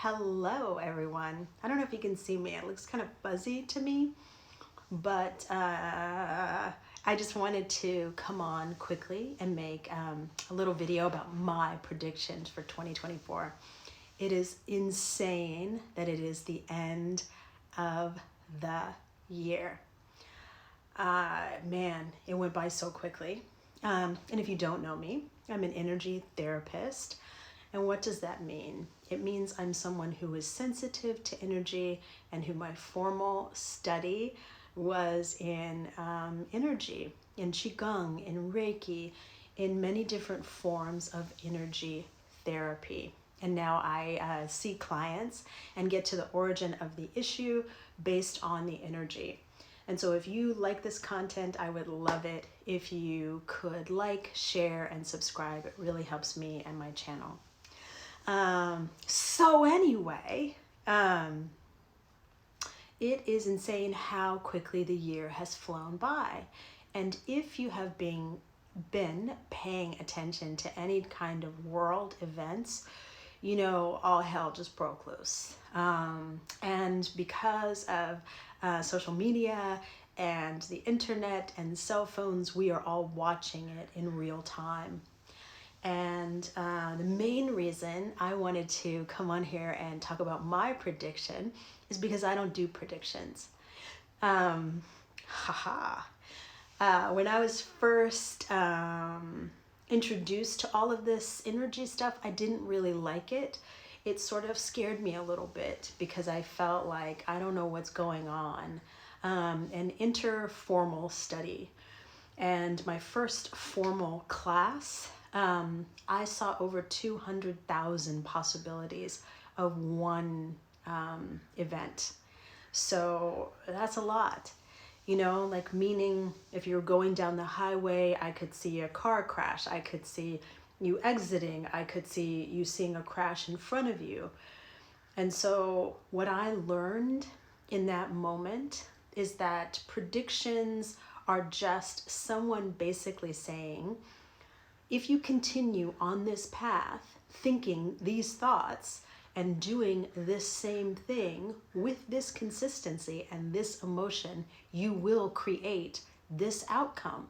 Hello, everyone. I don't know if you can see me. It looks kind of fuzzy to me, but I just wanted to come on quickly and make a little video about my predictions for 2024. It is insane that it is the end of the year. Man, it went by so quickly. And if you don't know me, I'm an energy therapist. And what does that mean? It means I'm someone who is sensitive to energy and who my formal study was in energy, in Qigong, in Reiki, in many different forms of energy therapy. And now I see clients and get to the origin of the issue based on the energy. And so if you like this content, I would love it if you could like, share, and subscribe. It really helps me and my channel. So anyway, it is insane how quickly the year has flown by. And if you have been paying attention to any kind of world events, you know, all hell just broke loose. And because of social media and the internet and cell phones, we are all watching it in real time. And the main reason I wanted to come on here and talk about my prediction is because I don't do predictions. When I was first introduced to all of this energy stuff, I didn't really like it. It sort of scared me a little bit because I felt like I don't know what's going on. An interformal study. And my first formal class, I saw over 200,000 possibilities of one event. So that's a lot, you know, like meaning if you're going down the highway, I could see a car crash. I could see you exiting. I could see you seeing a crash in front of you. And so what I learned in that moment is that predictions are just someone basically saying, if you continue on this path, thinking these thoughts and doing this same thing with this consistency and this emotion, you will create this outcome.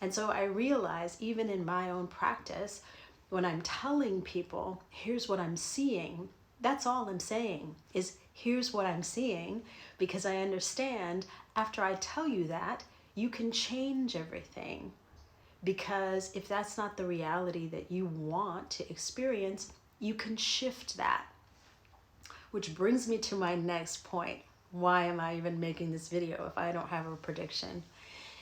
And so I realize even in my own practice, when I'm telling people, here's what I'm seeing, that's all I'm saying is here's what I'm seeing, because I understand after I tell you that, you can change everything. Because if that's not the reality that you want to experience, you can shift that. Which brings me to my next point. Why am I even making this video if I don't have a prediction?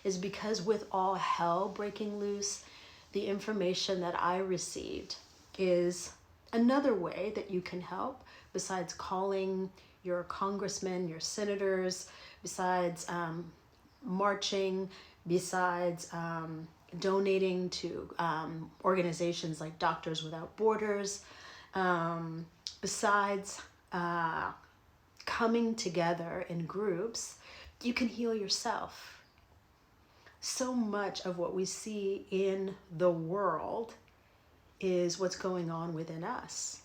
Is because with all hell breaking loose, the information that I received is another way that you can help besides calling your congressmen, your senators, besides marching, besides donating to organizations like Doctors Without Borders, besides coming together in groups, you can heal yourself. So much of what we see in the world is what's going on within us.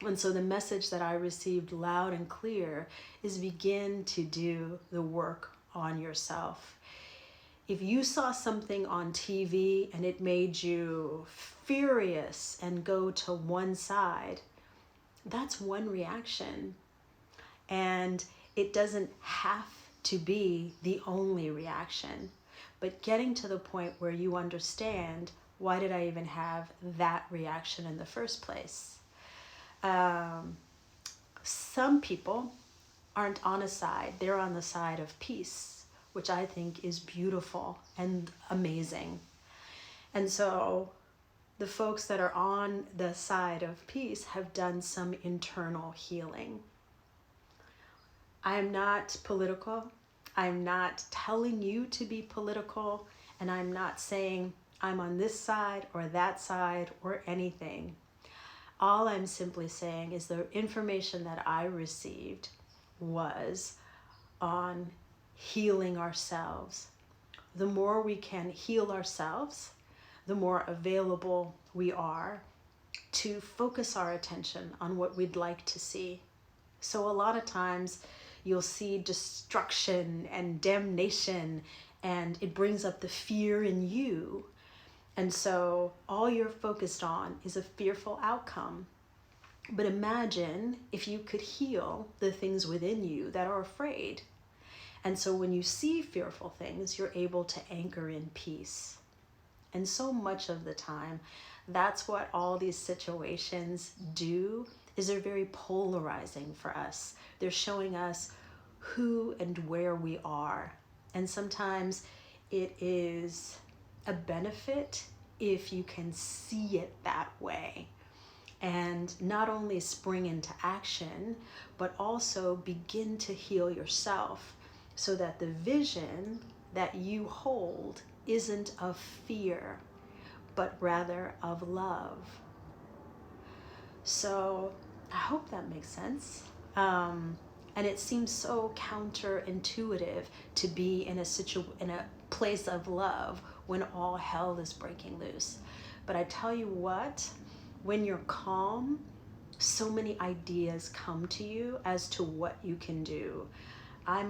And so the message that I received loud and clear is begin to do the work on yourself. If you saw something on TV and it made you furious and go to one side, that's one reaction. And it doesn't have to be the only reaction. But getting to the point where you understand, why did I even have that reaction in the first place? Some people aren't on a side. They're on the side of peace, which I think is beautiful and amazing. And so the folks that are on the side of peace have done some internal healing. I'm not political. I'm not telling you to be political, and I'm not saying I'm on this side or that side or anything. All I'm simply saying is the information that I received was on healing ourselves. The more we can heal ourselves, the more available we are to focus our attention on what we'd like to see. So a lot of times you'll see destruction and damnation, and it brings up the fear in you. And so all you're focused on is a fearful outcome. But imagine if you could heal the things within you that are afraid. And so when you see fearful things, you're able to anchor in peace. And so much of the time, that's what all these situations do, is they're very polarizing for us. They're showing us who and where we are. And sometimes it is a benefit if you can see it that way. And not only spring into action, but also begin to heal yourself so that the vision that you hold isn't of fear, but rather of love. So I hope that makes sense. And it seems so counterintuitive to be in a place of love when all hell is breaking loose. But I tell you what, when you're calm, so many ideas come to you as to what you can do. I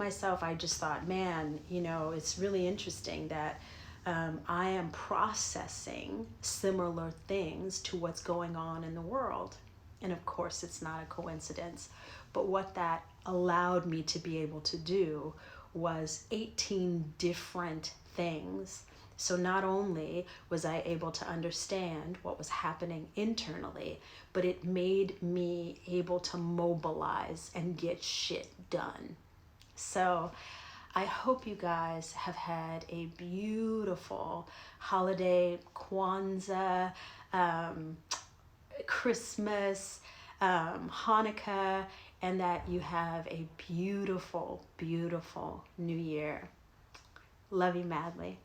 just thought, man, it's really interesting that I am processing similar things to what's going on in the world. And of course, it's not a coincidence. But what that allowed me to be able to do was 18 different things. So not only was I able to understand what was happening internally, but it made me able to mobilize and get shit done. So I hope you guys have had a beautiful holiday, Kwanzaa, Christmas, Hanukkah, and that you have a beautiful, beautiful new year. Love you madly.